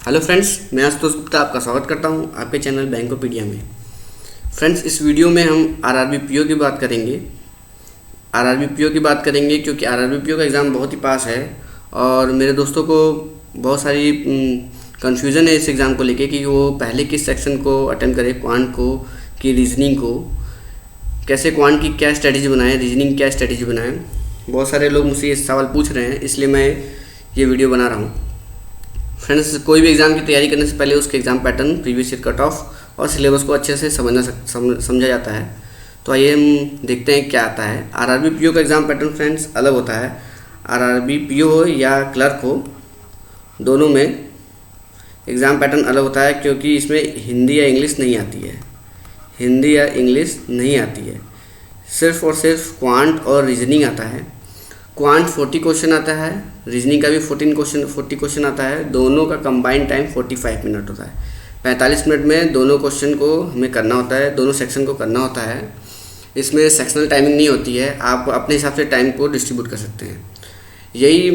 Hello friends, मैं आशुतोष गुप्ता आपका स्वागत करता हूं आपके चैनल बैंकोपीडिया में। फ्रेंड्स, इस वीडियो में हम आरआरबी पीओ की बात करेंगे। क्योंकि आरआरबी पीओ का एग्ज़ाम बहुत ही पास है और मेरे दोस्तों को बहुत सारी कन्फ्यूज़न है इस एग्ज़ाम को लेके कि वो पहले किस सेक्शन को अटेम्प्ट करें, क्वांट को कि रीजनिंग को। कैसे क्वांट की क्या स्ट्रेटजी बनाएं, रीजनिंग क्या स्ट्रेटजी बनाएं। बहुत सारे लोग मुझसे ये सवाल पूछ रहे हैं, इसलिए मैं ये वीडियो बना रहा हूँ। फ्रेंड्स, कोई भी एग्ज़ाम की तैयारी करने से पहले उसके exam pattern, previous year cut off और सिलेबस को अच्छे से समझा जाता है। तो आइए हम देखते हैं क्या आता है। आरआरबी पीओ का एग्ज़ाम पैटर्न फ्रेंड्स अलग होता है। आरआरबी पीओ हो या क्लर्क हो, दोनों में एग्ज़ाम पैटर्न अलग होता है क्योंकि इसमें हिंदी या इंग्लिश नहीं आती है। सिर्फ और सिर्फ क्वांट और रीजनिंग आता है। क्वांट 40 क्वेश्चन आता है, रीजनिंग का भी 40 क्वेश्चन आता है। दोनों का कंबाइंड टाइम 45 मिनट होता है। 45 मिनट में दोनों क्वेश्चन को हमें करना होता है, दोनों सेक्शन को करना होता है। इसमें सेक्शनल टाइमिंग नहीं होती है, आप अपने हिसाब से टाइम को डिस्ट्रीब्यूट कर सकते हैं। यही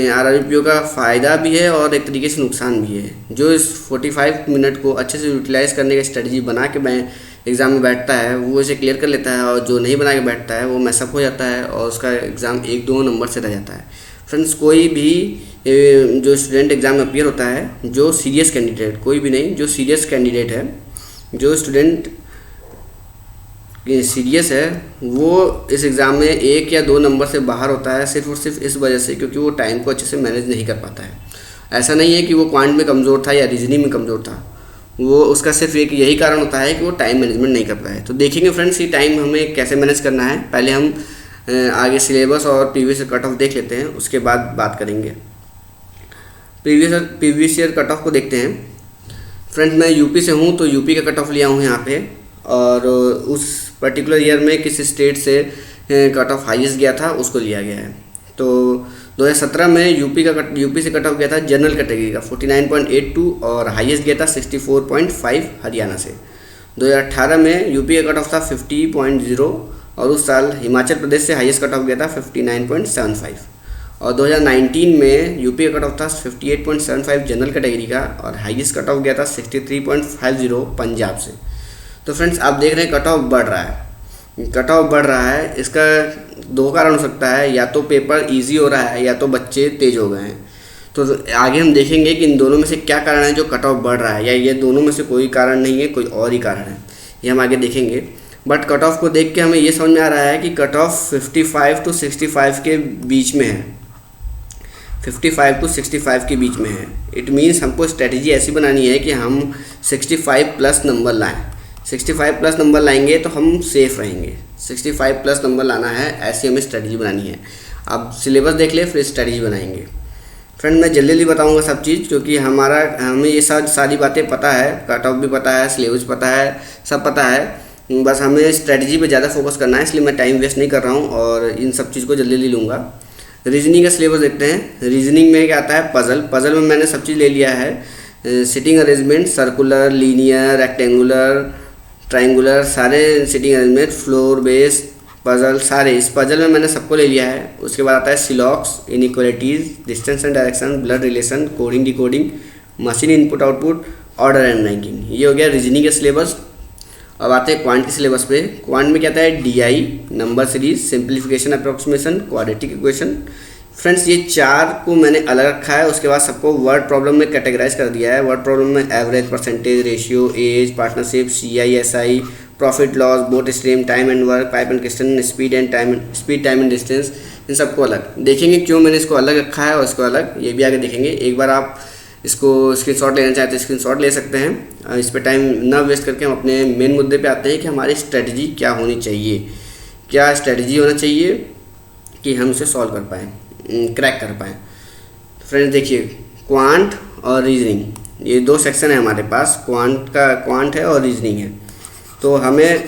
आरआरबी पीओ का फ़ायदा भी है और एक तरीके से नुकसान भी है। जो इस 45 मिनट को अच्छे से यूटिलाइज़ करने का स्ट्रेटजी बना के एग्ज़ाम में बैठता है वो इसे क्लियर कर लेता है, और जो नहीं बना के बैठता है वो मैसअप हो जाता है और उसका एग्ज़ाम 1-2 नंबर से रह जाता है। फ्रेंड्स, कोई भी जो स्टूडेंट एग्ज़ाम में अपीयर होता है, जो सीरियस कैंडिडेट, कोई भी नहीं, जो सीरियस कैंडिडेट है, जो स्टूडेंट सीरियस है, वो इस एग्ज़ाम में 1 या 2 नंबर से बाहर होता है, सिर्फ और सिर्फ इस वजह से क्योंकि वो टाइम को अच्छे से मैनेज नहीं कर पाता है। ऐसा नहीं है कि वो क्वांट में कमज़ोर था या रीजनिंग में कमज़ोर था, वो उसका सिर्फ एक यही कारण होता है कि वो टाइम मैनेजमेंट नहीं कर पाए। तो देखेंगे फ्रेंड्स ये टाइम हमें कैसे मैनेज करना है। पहले हम आगे सिलेबस और प्रीवियस ईयर कट ऑफ देख लेते हैं, उसके बाद बात करेंगे। प्रीवियस ईयर कट ऑफ को देखते हैं। फ्रेंड्स, मैं यूपी से हूँ तो यूपी का कट ऑफ लिया हूँ यहाँ पे, और उस पर्टिकुलर ईयर में किस स्टेट से कट ऑफ हाईएस्ट गया था उसको लिया गया है। तो 2017 में यूपी से कट ऑफ गया था जनरल कैटेगरी का 49.82 और हाईएस्ट गया था 64.5 हरियाणा से। 2018 में यूपी का कट ऑफ था 50.0 और उस साल हिमाचल प्रदेश से हाईएस्ट कट ऑफ गया था 59.75। और 2019 में यूपी का कट ऑफ था 58.75 जनरल कैटेगरी का और हाईएस्ट कट ऑफ गया था 63.50 पंजाब से। तो फ्रेंड्स, आप देख रहे हैं कट ऑफ बढ़ रहा है। इसका 2 कारण हो सकता है, या तो पेपर इजी हो रहा है या तो बच्चे तेज हो गए हैं। तो आगे हम देखेंगे कि इन दोनों में से क्या कारण है जो कट ऑफ बढ़ रहा है, या ये दोनों में से कोई कारण नहीं है, कोई और ही कारण है, ये हम आगे देखेंगे। बट कट ऑफ को देख के हमें ये समझ में आ रहा है कि कट ऑफ 55 to 65 के बीच में है। 55 to 65 के बीच में है। इट मीन्स हमको स्ट्रेटजी ऐसी बनानी है कि हम 65 प्लस नंबर लाएँ। 65 प्लस नंबर लाएंगे तो हम सेफ रहेंगे। 65 प्लस नंबर लाना है, ऐसी हमें स्ट्रेटजी बनानी है। अब सिलेबस देख ले, फिर स्ट्रेटजी बनाएंगे। फ्रेंड, मैं जल्दी बताऊंगा सब चीज़, क्योंकि हमें ये सारी बातें पता है, कट ऑफ भी पता है, सिलेबस पता है, सब पता है। बस हमें स्ट्रेटजी पे ज़्यादा फोकस करना है, इसलिए मैं टाइम वेस्ट नहीं कर रहा हूँ और इन सब चीज़ को जल्दी लूँगा। रीजनिंग का सिलेबस देखते हैं। रीजनिंग में क्या आता है? पज़ल में मैंने सब चीज़ ले लिया है। Sitting arrangement, circular, linear, rectangular, triangular, सारे sitting arrangement, floor base puzzle, सारे इस पज़ल में मैंने सबको ले लिया है। उसके बाद आता है सिलॉक्स, inequalities, distance and direction, blood relation, coding decoding, machine input output, order and ranking. ये हो गया रीजनिंग का सिलेबस। अब आते हैं क्वांट के सिलेबस पे। क्वांट में क्या आता है? DI, number series, simplification, approximation, quadratic equation. Friends, ये 4 को मैंने अलग रखा है। उसके बाद सबको वर्ड प्रॉब्लम में कैटेगराइज कर दिया है। वर्ड प्रॉब्लम में average, percentage, ratio, age, partnership, CI, SI, profit loss, boat stream, time and work, pipe and question, speed time and distance, इन सबको अलग देखेंगे क्यों मैंने इसको अलग रखा है और इसको अलग, ये भी आगे देखेंगे। एक बार आप इसको स्क्रीनशॉट लेना चाहते हैं तो स्क्रीनशॉट ले सकते हैं। इस पर टाइम ना वेस्ट करके हम अपने मेन मुद्दे पे आते हैं कि हमारी स्ट्रेटजी क्या होनी चाहिए, क्या स्ट्रेटजी होना चाहिए कि हम इसे सॉल्व कर पाएँ, क्रैक कर पाएँ। फ्रेंड्स, देखिए, क्वांट और रीजनिंग, ये 2 सेक्शन है हमारे पास। क्वांट है और रीजनिंग है। तो हमें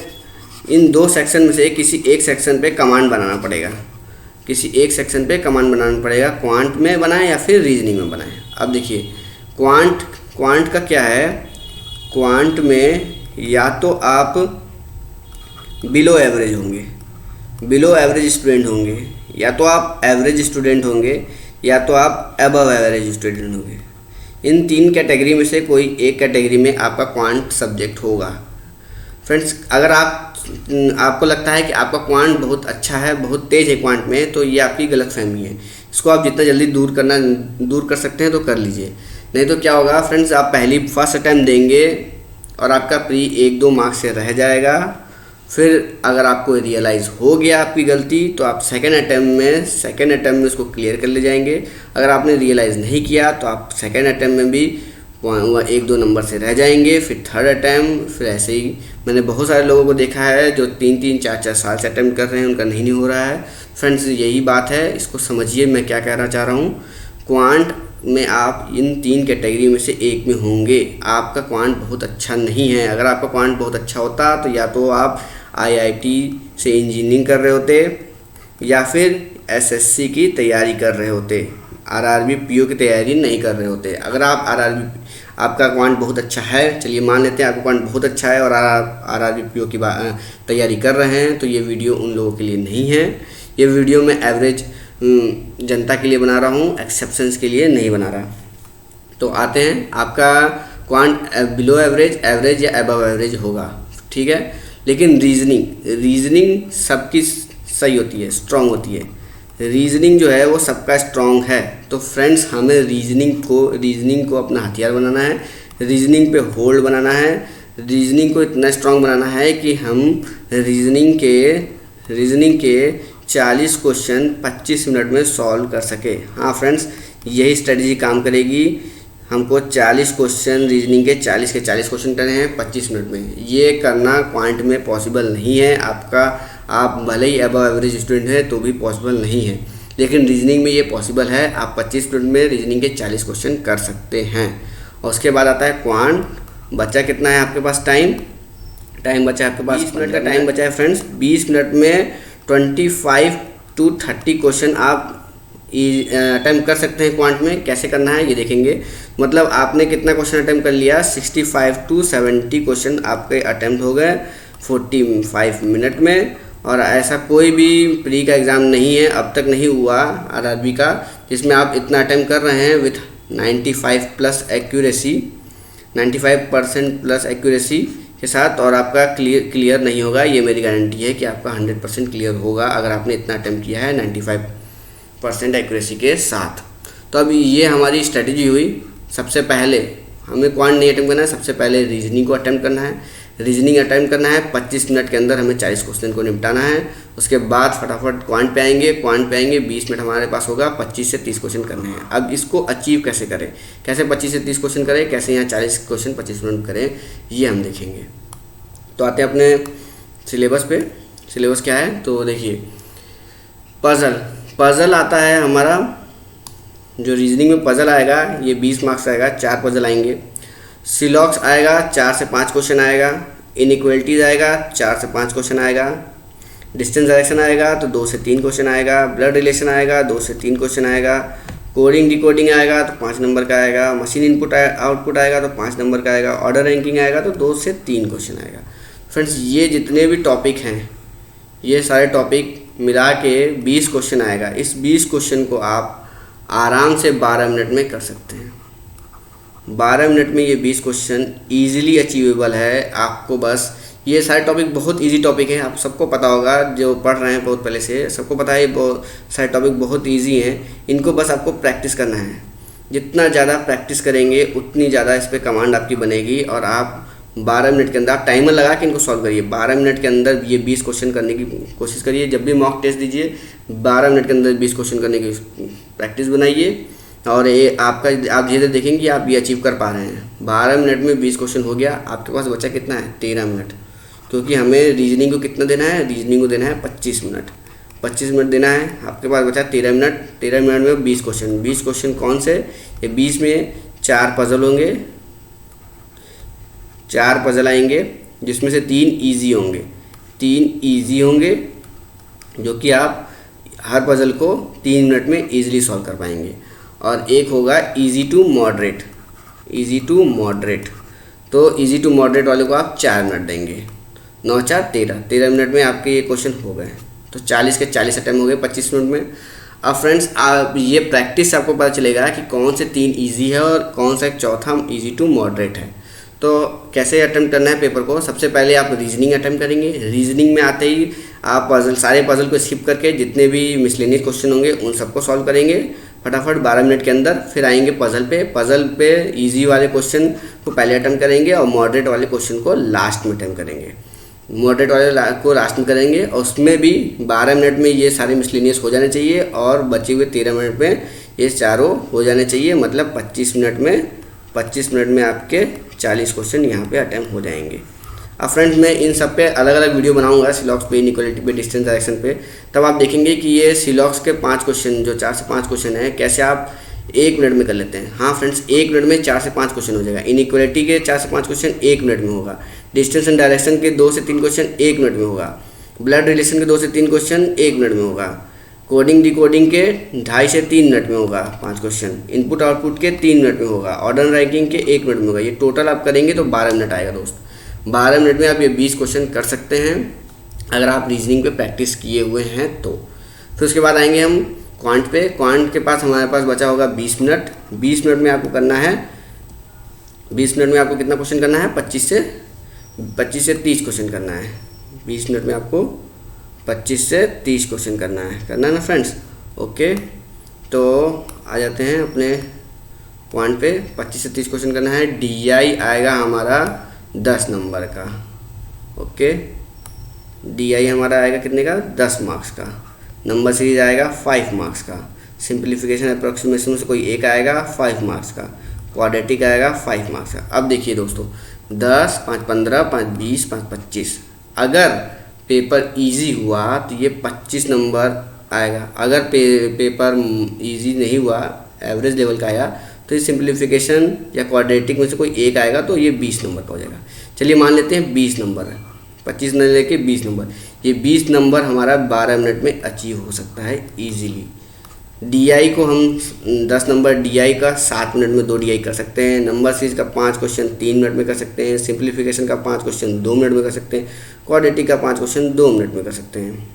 इन 2 सेक्शन में से किसी एक सेक्शन पे कमांड बनाना पड़ेगा। क्वांट में बनाएं या फिर रीजनिंग में बनाएं। अब देखिए, क्वांट का क्या है? क्वांट में या तो आप बिलो एवरेज स्टूडेंट होंगे, या तो आप एवरेज स्टूडेंट होंगे, या तो आप अबव एवरेज स्टूडेंट होंगे। इन 3 कैटेगरी में से कोई एक कैटेगरी में आपका क्वांट सब्जेक्ट होगा। फ्रेंड्स, अगर आपको लगता है कि आपका क्वांट बहुत अच्छा है, बहुत तेज़ है क्वांट में, तो ये आपकी गलतफहमी है। इसको आप जितना जल्दी दूर कर सकते हैं तो कर लीजिए। नहीं तो क्या होगा फ्रेंड्स, आप फर्स्ट अटैम्प्ट देंगे और आपका प्री 1-2 मार्क्स से रह जाएगा। फिर अगर आपको रियलाइज़ हो गया आपकी गलती, तो आप सेकेंड अटैम्प्ट में उसको क्लियर कर ले जाएंगे। अगर आपने रियलाइज़ नहीं किया तो आप सेकेंड अटैम्प्ट में भी 1-2 नंबर से रह जाएंगे। फिर थर्ड अटैम्प्ट, फिर ऐसे ही मैंने बहुत सारे लोगों को देखा है जो 3-3, 4-4 साल से अटैम्प्ट कर रहे हैं, उनका नहीं हो रहा है। फ्रेंड्स, यही बात है, इसको समझिए मैं क्या कहना चाह रहा हूँ। क्वांट में आप इन 3 कैटेगरी में से एक में होंगे। आपका क्वांट बहुत अच्छा नहीं है। अगर आपका क्वांट बहुत अच्छा होता तो या तो आप IIT से इंजीनियरिंग कर रहे होते या फिर SSC की तैयारी कर रहे होते, RRB PO की तैयारी नहीं कर रहे होते। अगर आप आपका क्वांट बहुत अच्छा है, चलिए मान लेते हैं आपका क्वांट बहुत अच्छा है और RRB PO की तैयारी कर रहे हैं, तो ये वीडियो उन लोगों के लिए नहीं है। ये वीडियो मैं एवरेज जनता के लिए बना रहा हूँ, एक्सेप्शंस के लिए नहीं बना रहा। तो आते हैं, आपका क्वांट बिलो एवरेज, एवरेज या अबव एवरेज होगा, ठीक है। लेकिन रीजनिंग सबकी सही होती है, स्ट्रांग होती है। रीजनिंग जो है वो सबका स्ट्रांग है। तो फ्रेंड्स, हमें रीजनिंग को अपना हथियार बनाना है, रीजनिंग पे होल्ड बनाना है, रीजनिंग को इतना स्ट्रांग बनाना है कि हम रीजनिंग के 40 क्वेश्चन 25 मिनट में सॉल्व कर सके। हाँ फ्रेंड्स, यही स्ट्रेटजी काम करेगी। हमको 40 क्वेश्चन रीजनिंग के 40 क्वेश्चन करने हैं 25 मिनट में। ये करना क्वांट में पॉसिबल नहीं है। आप भले ही अबव एवरेज स्टूडेंट हैं तो भी पॉसिबल नहीं है, लेकिन रीजनिंग में ये पॉसिबल है। आप 25 मिनट में रीजनिंग के 40 क्वेश्चन कर सकते हैं। और उसके बाद आता है क्वांट। बचा कितना है आपके पास टाइम बचा है आपके पास 20 मिनट का टाइम बचा है फ्रेंड्स। 20 मिनट में 25 to 30 क्वेश्चन आप अटैम्प्ट कर सकते हैं। क्वांट में कैसे करना है ये देखेंगे। मतलब आपने कितना क्वेश्चन अटैम्प्ट कर लिया, 65 to 70 क्वेश्चन आपके अटैम्प्ट हो गए 45 मिनट में। और ऐसा कोई भी प्री का एग्ज़ाम नहीं है, अब तक नहीं हुआ RRB का, जिसमें आप इतना अटैम्प्ट कर रहे हैं विथ 95% प्लस एक्यूरेसी के साथ, और आपका क्लियर नहीं होगा। ये मेरी गारंटी है कि आपका 100% क्लियर होगा अगर आपने इतना अटैम्प्ट किया है 95% एक्यूरेसी के साथ। तो अब ये हमारी स्ट्रेटजी हुई। सबसे पहले हमें क्वांट नहीं अटैम्प्ट करना है, सबसे पहले रीजनिंग को अटैम्प्ट करना है। रीजनिंग अटैम्प्ट करना है, 25 मिनट के अंदर हमें 40 क्वेश्चन को निपटाना है। उसके बाद फटाफट क्वांट पे आएंगे। 20 मिनट हमारे पास होगा, 25 से 30 क्वेश्चन करने हैं। अब इसको अचीव कैसे करें, कैसे 25 से 30 क्वेश्चन करें, कैसे यहाँ 40 क्वेश्चन 25 मिनट करें, ये हम देखेंगे। तो आते हैं अपने सिलेबस पे। सिलेबस क्या है तो देखिए, पज़ल आता है हमारा। जो रीजनिंग में पज़ल आएगा ये 20 मार्क्स आएगा, 4 पज़ल आएंगे। सिलॉक्स आएगा, 4 से 5 क्वेश्चन आएगा। इनइक्वलिटीज़ आएगा, 4 से 5 क्वेश्चन आएगा। डिस्टेंस डायरेक्शन आएगा तो 2 से 3 क्वेश्चन आएगा। ब्लड रिलेशन आएगा, 2 से 3 क्वेश्चन आएगा। कोडिंग डिकोडिंग आएगा तो 5 नंबर का आएगा। मशीन इनपुट आउटपुट आएगा तो 5 नंबर का आएगा। ऑर्डर रैंकिंग आएगा तो 2 से 3 क्वेश्चन आएगा। फ्रेंड्स, ये जितने भी टॉपिक हैं, ये सारे टॉपिक मिला के 20 क्वेश्चन आएगा। इस 20 क्वेश्चन को आप आराम से 12 मिनट में कर सकते हैं। 12 मिनट में ये 20 क्वेश्चन ईजिली अचीवेबल है। आपको बस ये सारे टॉपिक बहुत इजी टॉपिक है, आप सबको पता होगा, जो पढ़ रहे हैं बहुत पहले से सबको पता है। बहुत सारे टॉपिक बहुत इजी हैं, इनको बस आपको प्रैक्टिस करना है। जितना ज़्यादा प्रैक्टिस करेंगे उतनी ज़्यादा इस पर कमांड आपकी बनेगी। और आप 12 मिनट के अंदर आप टाइमर लगा के इनको सॉल्व करिए। 12 मिनट के अंदर ये 20 क्वेश्चन करने की कोशिश करिए। जब भी मॉक टेस्ट दीजिए 12 मिनट के अंदर 20 क्वेश्चन करने की प्रैक्टिस बनाइए, और ये आप धीरे धीरे देखेंगे कि आप ये अचीव कर पा रहे हैं। 12 मिनट में 20 क्वेश्चन हो गया। आपके पास बचा कितना है, 13 मिनट, क्योंकि हमें रीजनिंग को कितना देना है, रीजनिंग को देना है 25 मिनट। 25 मिनट देना है, आपके पास बचा 13 मिनट। 13 मिनट में 20 क्वेश्चन। 20 क्वेश्चन कौन से, ये 20 में 4 पज़ल होंगे, 4 पज़ल आएंगे, जिसमें से 3 ईजी होंगे। 3 ईजी होंगे जो कि आप हर पज़ल को 3 मिनट में ईजिली सॉल्व कर पाएंगे। और एक होगा इजी टू मॉडरेट। तो इजी टू मॉडरेट वाले को आप 4 मिनट देंगे। 9 4 13 मिनट में आपके ये क्वेश्चन हो गए। तो 40 के 40 अटैम्प्ट हो गए 25 मिनट में। अब फ्रेंड्स आप ये प्रैक्टिस से आपको पता चलेगा कि कौन से 3 इजी है और कौन सा एक चौथा इजी टू मॉडरेट है। तो कैसे अटेम्प्ट करना है पेपर को, सबसे पहले आप रीजनिंग अटेम्प्ट करेंगे। रीजनिंग में आते ही आप सारे पजल को स्किप करके जितने भी मिसलेनियस क्वेश्चन होंगे उन सबको सॉल्व करेंगे फटाफट 12 मिनट के अंदर। फिर आएंगे पजल पे इजी वाले क्वेश्चन को पहले अटेम्प्ट करेंगे और मॉडरेट वाले क्वेश्चन को लास्ट में अटेम्प्ट करेंगे। मॉडरेट वाले को लास्ट में करेंगे और उसमें भी 12 मिनट में ये सारे मिसलेनियस हो जाने चाहिए और बचे हुए 13 मिनट में ये चारों हो जाने चाहिए। मतलब 25 मिनट में आपके 40 क्वेश्चन यहाँ पे अटेम्प्ट हो जाएंगे। अब फ्रेंड्स मैं इन सब पे अलग अलग वीडियो बनाऊंगा, सिलॉक्स पे, इनइक्वालिटी पे, डिस्टेंस डायरेक्शन पे। तब आप देखेंगे कि ये सिलॉक्स के 5 क्वेश्चन जो 4 से 5 क्वेश्चन है कैसे आप 1 मिनट में कर लेते हैं। हाँ फ्रेंड्स 1 मिनट में 4 से 5 क्वेश्चन हो जाएगा। इनइक्वालिटी के 4 से 5 क्वेश्चन 1 मिनट में होगा। डिस्टेंस एंड डायरेक्शन के 2 से 3 क्वेश्चन 1 मिनट में होगा। ब्लड रिलेशन के 2 से 3 क्वेश्चन 1 मिनट में होगा। कोडिंग डिकोडिंग के 2.5 से 3 मिनट में होगा 5 क्वेश्चन। इनपुट आउटपुट के 3 मिनट में होगा। ऑर्डर रैंकिंग के 1 मिनट में होगा। ये टोटल आप करेंगे तो 12 मिनट आएगा दोस्त। 12 मिनट में आप ये 20 क्वेश्चन कर सकते हैं अगर आप रीजनिंग पे प्रैक्टिस किए हुए हैं तो। फिर उसके बाद आएंगे हम क्वांट पे। क्वांट के पास हमारे पास बचा होगा 20 मिनट। 20 मिनट में आपको करना है 20 मिनट में आपको कितना क्वेश्चन करना है 25 से 30 क्वेश्चन करना है। 20 मिनट में आपको 25 से 30 क्वेश्चन करना है ना फ्रेंड्स। ओके तो आ जाते हैं अपने पॉइंट पे। 25 से 30 क्वेश्चन करना है। DI आएगा हमारा 10 नंबर का। ओके DI हमारा आएगा कितने का 10 मार्क्स का। नंबर सीरीज आएगा 5 मार्क्स का। सिंप्लीफिकेशन अप्रोक्सीमेशन से कोई एक आएगा 5 मार्क्स का। क्वाड्रेटिक आएगा 5 मार्क्स का। अब देखिए दोस्तों 10, 5, 15, 5, 20, 5, 25। अगर पेपर इजी हुआ तो ये 25 नंबर आएगा। अगर पेपर इजी नहीं हुआ, एवरेज लेवल का आया, तो ये सिंप्लीफिकेशन या क्वाड्रेटिक में से कोई एक आएगा तो ये 20 नंबर का हो जाएगा। चलिए मान लेते हैं 20 नंबर है, 25 न लेके 20 नंबर। ये 20 नंबर हमारा 12 मिनट में अचीव हो सकता है ईजीली। DI को हम 10 नंबर DI का 7 मिनट में 2 DI कर सकते हैं। नंबर सीरीज का 5 क्वेश्चन 3 मिनट में कर सकते हैं। सिंप्लीफिकेशन का 5 क्वेश्चन 2 मिनट में कर सकते हैं। क्वाड्रेटिक का 5 क्वेश्चन 2 मिनट में कर सकते हैं।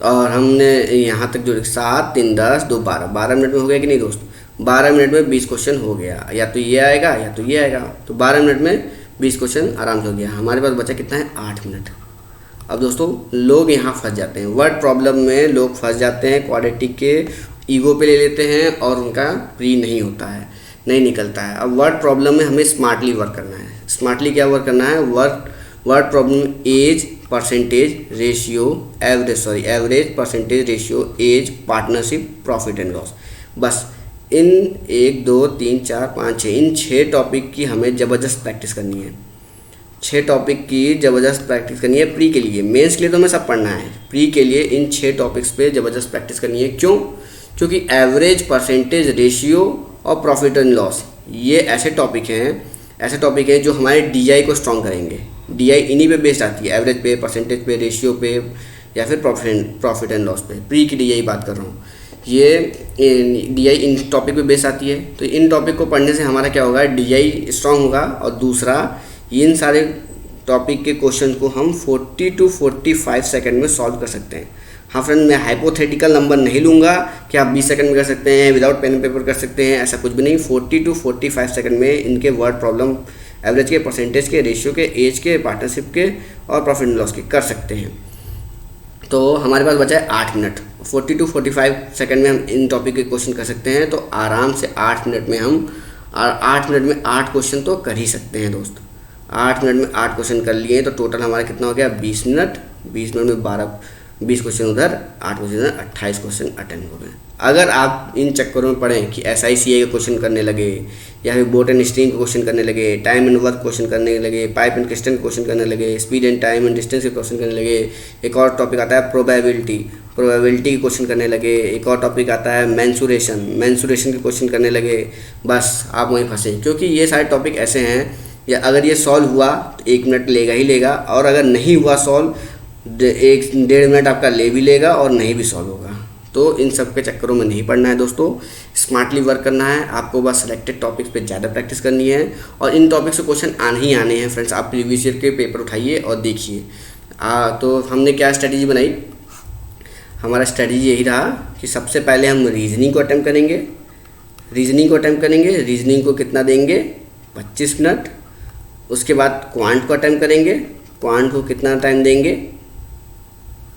और हमने यहाँ तक जो 7, 3, 10, 2, 12 मिनट में हो गया कि नहीं दोस्त। 12 मिनट में 20 क्वेश्चन हो गया। या तो ये आएगा या तो ये आएगा। तो 12 मिनट में 20 क्वेश्चन आराम से हो गया। हमारे पास बचा कितना है 8 मिनट। अब दोस्तों लोग यहाँ फंस जाते हैं, वर्ड प्रॉब्लम में लोग फंस जाते हैं। क्वाड्रेटिक के ईगो पे ले लेते हैं और उनका प्री नहीं होता है, नहीं निकलता है। अब वर्ड प्रॉब्लम में हमें स्मार्टली वर्क करना है। स्मार्टली क्या वर्क करना है, word problem age percentage ratio average percentage ratio age partnership profit and loss. बस इन 1, 2, 3, 4, 5, 6 इन 6 टॉपिक की हमें ज़बरदस्त प्रैक्टिस करनी है। 6 टॉपिक की ज़बरदस्त प्रैक्टिस करनी है प्री के लिए। मेंस के लिए तो हमें सब पढ़ना है, प्री के लिए इन 6 टॉपिक्स पे ज़बरदस्त प्रैक्टिस करनी है। क्यों? क्योंकि एवरेज परसेंटेज रेशियो और प्रॉफिट एंड लॉस ये ऐसे टॉपिक हैं जो हमारे DI को स्ट्रॉन्ग करेंगे। DI इन्हीं पे बेस्ड आती है, एवरेज पे, परसेंटेज पे, रेशियो पे या फिर प्रॉफिट एंड लॉस पे। प्री की DI बात कर रहा हूँ। ये DI इन टॉपिक पे बेस्ड आती है। तो इन टॉपिक को पढ़ने से हमारा क्या होगा, DI स्ट्रॉन्ग होगा। और दूसरा इन सारे टॉपिक के क्वेश्चन को हम 40 to 45 सेकंड में सॉल्व कर सकते हैं। हाँ फ्रेंड, मैं हाइपोथेटिकल नंबर नहीं लूँगा कि आप 20 सेकंड में कर सकते हैं, विदाउट पेन पेपर कर सकते हैं, ऐसा कुछ भी नहीं। 40 to 45 सेकंड में इनके वर्ड प्रॉब्लम एवरेज के, परसेंटेज के, रेशियो के, एज के, पार्टनरशिप के और प्रॉफिट एंड लॉस के कर सकते हैं। तो हमारे पास बचा है 8 मिनट। 40 to 45 सेकंड में हम इन टॉपिक के क्वेश्चन कर सकते हैं। तो आराम से 8 मिनट में हम 8 मिनट में 8 क्वेश्चन तो कर ही सकते हैं दोस्त। 8 मिनट में 8 क्वेश्चन कर लिए तो टोटल हमारा कितना हो गया 20 मिनट। 20 मिनट में 20 क्वेश्चन उधर, 8 क्वेश्चन उधर, 28 क्वेश्चन अटेंड हो गए। अगर आप इन चक्करों में पढ़ें कि SICA के क्वेश्चन करने लगे या फिर बोट एंड स्ट्रीम के क्वेश्चन करने लगे, टाइम एंड वर्क क्वेश्चन करने लगे, पाइप एंड क्रिस्टल के क्वेश्चन करने लगे, speed and time and distance के क्वेश्चन करने लगे, एक और टॉपिक आता है प्रोबेबिलिटी के क्वेश्चन करने लगे, एक और टॉपिक आता है मैंसुरेशन के क्वेश्चन करने लगे, बस आप वहीं फंसे। क्योंकि ये सारे टॉपिक ऐसे हैं या अगर ये सॉल्व हुआ तो 1 मिनट लेगा ही लेगा, और अगर नहीं हुआ सॉल्व 1-1.5 मिनट आपका ले भी लेगा और नहीं भी सॉल्व होगा। तो इन सब के चक्करों में नहीं पढ़ना है दोस्तों, स्मार्टली वर्क करना है। आपको बस सिलेक्टेड टॉपिक्स पे ज़्यादा प्रैक्टिस करनी है और इन टॉपिक से क्वेश्चन आने ही आने हैं फ्रेंड्स। आप प्रीवियस ईयर के पेपर उठाइए और देखिए। तो हमने क्या स्ट्रेटेजी बनाई, हमारा स्ट्रेटजी यही रहा कि सबसे पहले हम रीजनिंग को अटेम्प्ट करेंगे। रीजनिंग को कितना देंगे, 25 मिनट। उसके बाद क्वांट को अटेम्प्ट करेंगे। क्वांट को कितना टाइम देंगे,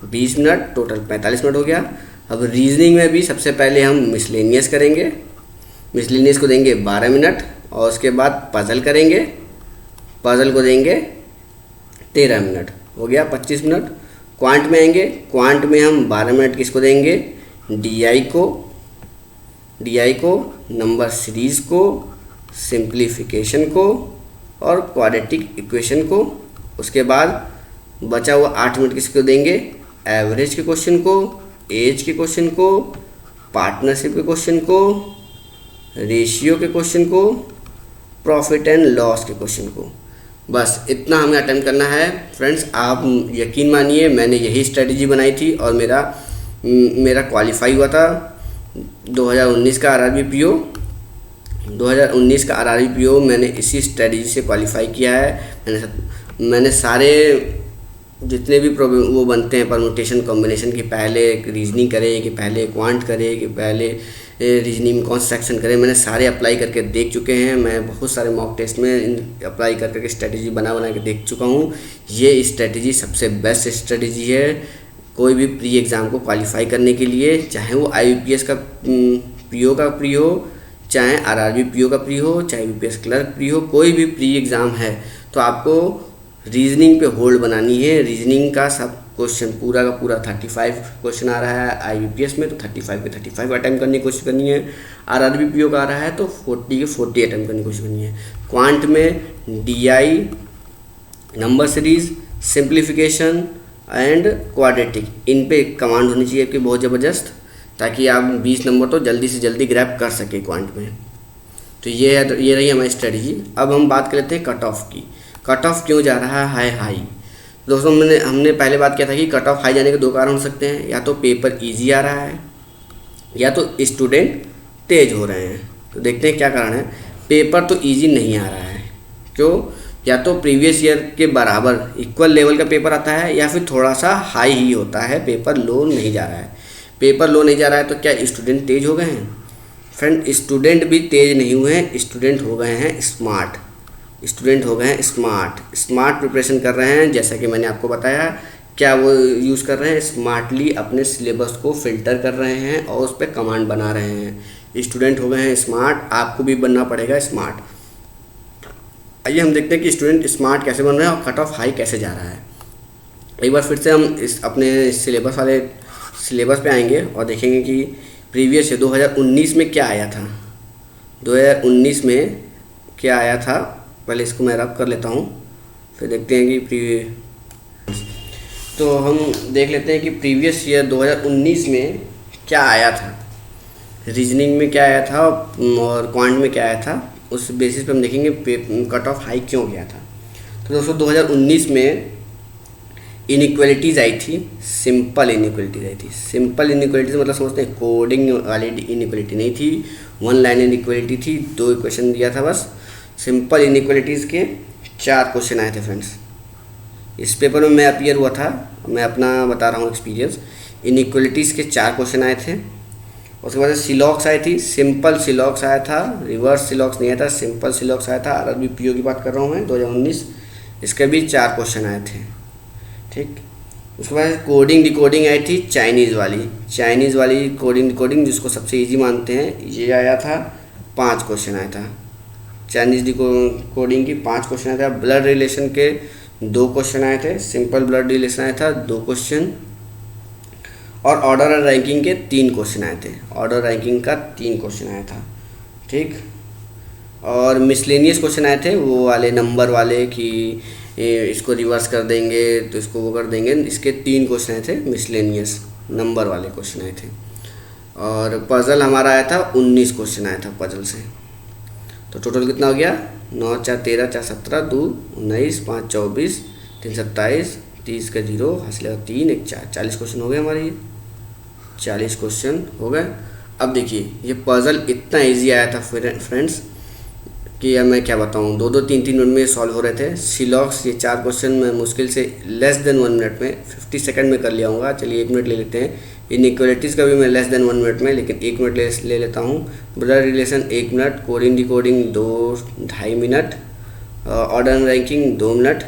20 मिनट, टोटल 45 मिनट हो गया। अब रीजनिंग में भी सबसे पहले हम मिसलेनियस करेंगे। मिसलेनियस को देंगे 12 मिनट और उसके बाद पजल करेंगे। पजल को देंगे 13 मिनट, हो गया 25 मिनट। क्वांट में आएंगे। क्वांट में हम 12 मिनट किसको देंगे, डीआई को, नंबर सीरीज को, सिंप्लीफिकेशन को और क्वाड्रेटिक इक्वेशन को। उसके बाद बचा हुआ 8 मिनट किसको देंगे, एवरेज के क्वेश्चन को, एज के क्वेश्चन को, पार्टनरशिप के क्वेश्चन को, रेशियो के क्वेश्चन को, प्रॉफिट एंड लॉस के क्वेश्चन को। बस इतना हमें अटेम्प्ट करना है फ्रेंड्स। आप यकीन मानिए मैंने यही स्ट्रेटजी बनाई थी और मेरा क्वालिफाई हुआ था 2019 का आरआरबी पीओ। 2019 का आरआरबी पीओ मैंने इसी स्ट्रेटजी से क्वालिफाई किया है। मैंने सारे जितने भी वो बनते हैं परमुटेशन कॉम्बिनेशन की, पहले रीजनिंग करें कि पहले क्वांट करें कि पहले रीजनिंग में कौन सा सेक्शन करें, मैंने सारे अप्लाई करके देख चुके हैं। मैं बहुत सारे मॉक टेस्ट में अप्लाई कर करके स्ट्रेटजी बना के देख चुका हूँ। ये स्ट्रेटजी सबसे बेस्ट स्ट्रेटजी है कोई भी प्री एग्ज़ाम को क्वालिफाई करने के लिए, चाहे वो IBPS का पीओ का प्री हो, चाहे आरआरबी पीओ का प्री हो, चाहे यूपीएस क्लर्क प्री हो, कोई भी प्री एग्ज़ाम है तो आपको रीजनिंग पे होल्ड बनानी है। रीजनिंग का सब क्वेश्चन पूरा का पूरा 35 क्वेश्चन आ रहा है IBPS में, तो 35 के 35 अटैम्प्ट करने की कोशिश करनी है। आरआरबी पीओ का आ रहा है तो 40 के 40 अटैम्प्ट करने की कोशिश करनी है। क्वांट में DI, number series, simplification and quadratic, इन पे कमांड होनी चाहिए आपकी बहुत ज़बरदस्त, ताकि आप 20 नंबर तो जल्दी से जल्दी ग्रैब कर सके क्वांट में। तो ये रही हमारी स्ट्रेटजी। अब हम बात कर लेते हैं कट ऑफ की। कट ऑफ क्यों जा रहा है हाई? दोस्तों हमने पहले बात किया था कि कट ऑफ हाई जाने के 2 कारण हो सकते हैं, या तो पेपर इजी आ रहा है या तो स्टूडेंट तेज हो रहे हैं। तो देखते हैं क्या कारण है। पेपर तो इजी नहीं आ रहा है, क्यों? या तो प्रीवियस ईयर के बराबर इक्वल लेवल का पेपर आता है या फिर थोड़ा सा हाई ही होता है, पेपर लो नहीं जा रहा है। पेपर लो नहीं जा रहा है तो क्या स्टूडेंट तेज हो गए हैं? फ्रेंड, स्टूडेंट भी तेज नहीं हुए हैं, स्टूडेंट हो गए हैं स्मार्ट। स्मार्ट प्रिपरेशन कर रहे हैं। जैसा कि मैंने आपको बताया, क्या वो यूज़ कर रहे हैं, स्मार्टली अपने सिलेबस को फिल्टर कर रहे हैं और उस पर कमांड बना रहे हैं। स्टूडेंट हो गए हैं स्मार्ट, आपको भी बनना पड़ेगा स्मार्ट। आइए हम देखते हैं कि स्टूडेंट स्मार्ट कैसे बन रहे हैं और कट ऑफ हाई कैसे जा रहा है। एक बार फिर से हम अपने सिलेबस पे आएंगे और देखेंगे कि प्रीवियस ईयर 2019 में क्या आया था। 2019 में क्या आया था, पहले इसको मैं रब कर लेता हूँ, फिर देखते हैं कि तो हम देख लेते हैं कि प्रीवियस ईयर 2019 में क्या आया था। रीजनिंग में क्या आया था और क्वांट में क्या आया था, उस बेसिस पे हम देखेंगे कट ऑफ हाई क्यों गया था। तो दोस्तों 2019 में इनइक्वालिटीज़ आई थी, सिंपल इनइक्वालिटीज़ आई थी। सिंपल इनइक्वालिटीज़ मतलब समझते हैं, कोडिंग वाली इनइक्वालिटी नहीं थी, 1 लाइन इनइक्वालिटी थी, 2 इक्वेशन दिया था बस। सिंपल इनइक्वालिटीज़ के 4 क्वेश्चन आए थे फ्रेंड्स। इस पेपर में मैं अपीयर हुआ था, मैं अपना बता रहा हूँ एक्सपीरियंस। इनइक्वालिटीज़ के 4 क्वेश्चन आए थे। उसके बाद सिलॉक्स आई थी, सिंपल सिलॉक्स आया था, रिवर्स सिलॉक्स नहीं आया था, सिंपल सिलॉक्स आया था। आरआरबी पीओ की बात कर रहा हूँ मैं 2019, इसके भी 4 क्वेश्चन आए थे, ठीक। उसके बाद कोडिंग डिकोडिंग आई थी, चाइनीज़ वाली कोडिंग डिकोडिंग, जिसको सबसे इजी मानते हैं, ये आया था, 5 क्वेश्चन आया था। चाइनीज़ डिकोडिंग की 5 क्वेश्चन आया था। ब्लड रिलेशन के 2 क्वेश्चन आए थे, सिंपल ब्लड रिलेशन आया था 2 क्वेश्चन, और ऑर्डर और रैंकिंग के 3 क्वेश्चन आए थे। ऑर्डर रैंकिंग का 3 क्वेश्चन आया था, ठीक। और मिसलेनियस क्वेश्चन आए थे, वो वाले नंबर वाले कि इसको रिवर्स कर देंगे तो इसको वो कर देंगे, इसके 3 क्वेश्चन आए थे, मिसलेनियस नंबर वाले क्वेश्चन आए थे। और पजल हमारा आया था, 19 क्वेश्चन आया था पजल से। तो टोटल कितना हो गया, 9 4 13 4 17 2 19 5 24 3 27 30 का 0 हासिल 3 1 4 40 क्वेश्चन हो गए हमारे। ये 40 क्वेश्चन हो गए। अब देखिए ये पजल इतना इजी आया था फ्रेंड्स कि अब मैं क्या बताऊँ, 2 3 मिनट में सॉल्व हो रहे थे। सिलॉक्स ये 4 क्वेश्चन मैं मुश्किल से लेस देन 1 मिनट में 50 सेकंड में कर लिया हूँगा। चलिए 1 मिनट ले लेते हैं, इनइक्वालिटीज़ का भी मैं लेस देन 1 मिनट में, लेकिन 1 मिनट ले लेता हूँ। Blood relation 1 minute, coding decoding 2-2.5 minute, order ranking 2 minute.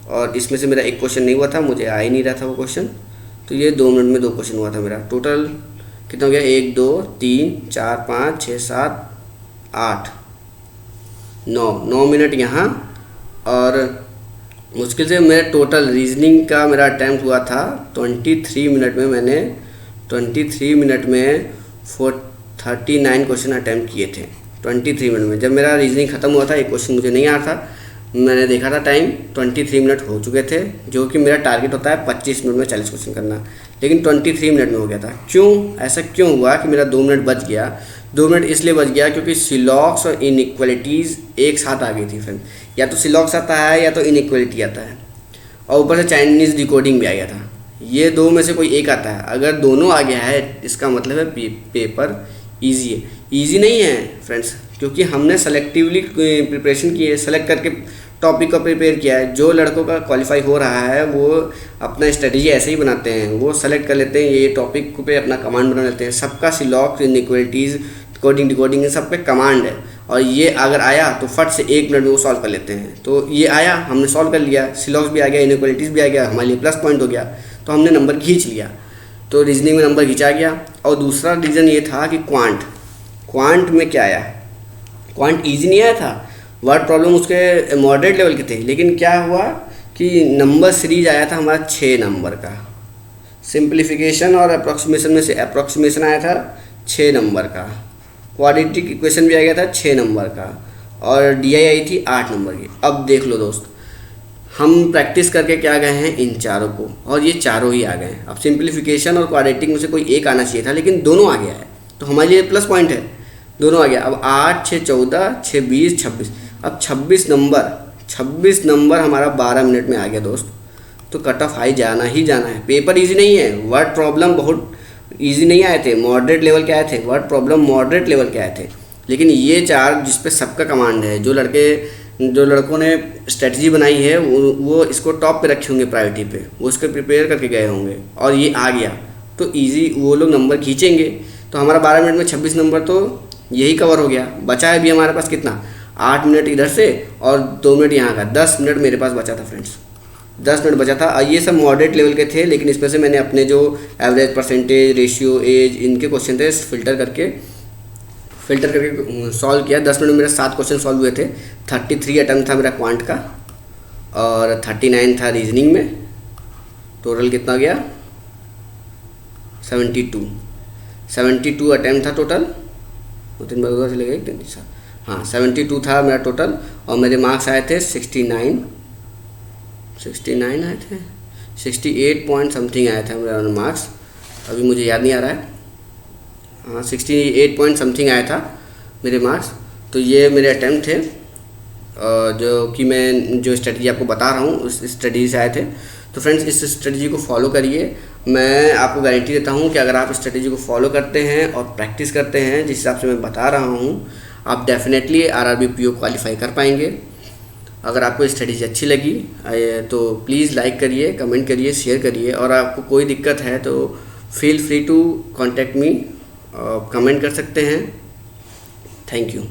और इसमें से मेरा एक क्वेश्चन नहीं हुआ था, मुझे आ ही नहीं रहा था वो क्वेश्चन, तो ये 2 मिनट में 2 क्वेश्चन हुआ था मेरा। टोटल कितना हो गया? 1 2 3 4 5 6 7 8 9 मिनट यहाँ। और मुश्किल से मेरा टोटल रीजनिंग का मेरा अटैम्प्ट हुआ था 23 मिनट में। मैंने 23 मिनट में 39 क्वेश्चन अटैम्प्ट किए थे 23 मिनट में। जब मेरा रीजनिंग ख़त्म हुआ था, एक क्वेश्चन मुझे नहीं आ रहा था, मैंने देखा था टाइम 23 मिनट हो चुके थे, जो कि मेरा टारगेट होता है 25 मिनट में 40 क्वेश्चन करना, लेकिन 23 मिनट में हो गया था। क्यों ऐसा क्यों हुआ कि मेरा 2 मिनट बच गया? 2 मिनट इसलिए बच गया क्योंकि सिलॉक्स और इनइक्वालिटीज़ एक साथ आ गई थी फ्रेंड। या तो सिलॉक्स आता है या तो इनइक्वालिटी आता है, और ऊपर से चाइनीज़ डिकोडिंग भी आ गया था। ये 2 में से कोई एक आता है। अगर दोनों आ गया है, इसका मतलब है पेपर ईजी है। ईजी नहीं है फ्रेंड्स, क्योंकि हमने सेलेक्टिवली प्रिपरेशन की है, सेलेक्ट करके टॉपिक को प्रिपेयर किया है। जो लड़कों का क्वालिफाई हो रहा है वो अपना स्ट्रेटजी ऐसे ही बनाते हैं, वो सेलेक्ट कर लेते हैं, ये टॉपिक पे अपना कमांड बना लेते हैं। सबका सिलॉक्स, इनइक्वालिटीज़, कोडिंग डिकोडिंग इन सब पे कमांड है, और ये अगर आया तो फट से 1 मिनट में वो सॉल्व कर लेते हैं। तो ये आया, हमने सॉल्व कर लिया, सिलॉक्स भी आ गया, इनइक्वालिटीज़ भी आ गया, हमारे लिए प्लस पॉइंट हो गया, तो हमने नंबर खींच लिया। तो रीजनिंग में नंबर खींचा गया। और दूसरा रीज़न ये था कि क्वांट में क्या आया? क्वांट ईजी नहीं आया था, वर्ड प्रॉब्लम उसके मॉडरेट लेवल के थे, लेकिन क्या हुआ कि नंबर सीरीज आया था हमारा 6 नंबर का। सिंप्लीफिकेशन और अप्रॉक्सीमेशन में से अप्रॉक्सीमेशन आया था 6 नंबर का, क्वाड्रेटिक इक्वेशन भी आ गया था 6 नंबर का, और DI आई थी 8 नंबर की। अब देख लो दोस्त, हम प्रैक्टिस करके क्या गए हैं इन चारों को, और ये चारों ही आ गए हैं। अब सिंप्लीफिकेशन और क्वाड्रेटिक में से कोई एक आना चाहिए था, लेकिन दोनों आ गया है, तो हमारे लिए प्लस पॉइंट है, दोनों आ गया। अब 8 6 14 6 20 26, अब 26 नंबर हमारा 12 मिनट में आ गया दोस्त। तो कट ऑफ हाई जाना ही जाना है। पेपर इजी नहीं है, वर्ड प्रॉब्लम बहुत इजी नहीं आए थे, मॉडरेट लेवल के आए थे, वर्ड प्रॉब्लम मॉडरेट लेवल के आए थे। लेकिन ये 4 जिस पे सबका कमांड है, जो लड़कों ने स्ट्रेटजी बनाई है, वो इसको टॉप पे रखे होंगे प्रायोरिटी पे, वो इसको प्रिपेयर करके गए होंगे, और ये आ गया तो ईजी वो लोग नंबर खींचेंगे। तो हमारा 12 मिनट में 26 नंबर तो यही कवर हो गया। बचा है अभी हमारे पास कितना? 8 मिनट इधर से और 2 मिनट यहाँ का, 10 मिनट मेरे पास बचा था फ्रेंड्स, 10 मिनट बचा था। ये सब मॉडरेट लेवल के थे, लेकिन इसमें से मैंने अपने जो एवरेज, परसेंटेज, रेशियो, एज, इनके क्वेश्चन थे फिल्टर करके सॉल्व किया। 10 मिनट में मेरे 7 क्वेश्चन सॉल्व हुए थे। 33 अटैम्प्ट था मेरा क्वांट का, और 39 था रीजनिंग में। टोटल कितना गया? 72 अटैम्प्ट था टोटल। 3 बार उधर चले गए, हाँ 72 था मेरा टोटल, और मेरे मार्क्स आए थे 69 आए थे, 68 पॉइंट समथिंग आया था मेरा मार्क्स, अभी मुझे याद नहीं आ रहा है। हाँ 68 पॉइंट समथिंग आया था मेरे मार्क्स। तो ये मेरे अटैम्प्ट थे, जो कि मैं जो स्ट्रेटजी आपको बता रहा हूँ उस स्ट्रेटजी से आए थे। तो फ्रेंड्स, इस स्ट्रेटजी को फॉलो करिए। मैं आपको गारंटी देता हूँ कि अगर आप स्ट्रेटजी को फॉलो करते हैं और प्रैक्टिस करते हैं जिस हिसाब से मैं बता रहा हूँ, आप डेफिनेटली RRB PO क्वालिफाई कर पाएंगे। अगर आपको स्ट्रेटजी अच्छी लगी तो प्लीज़ लाइक करिए, कमेंट करिए, शेयर करिए, और आपको कोई दिक्कत है तो feel free to contact me, comment कर सकते हैं। Thank you.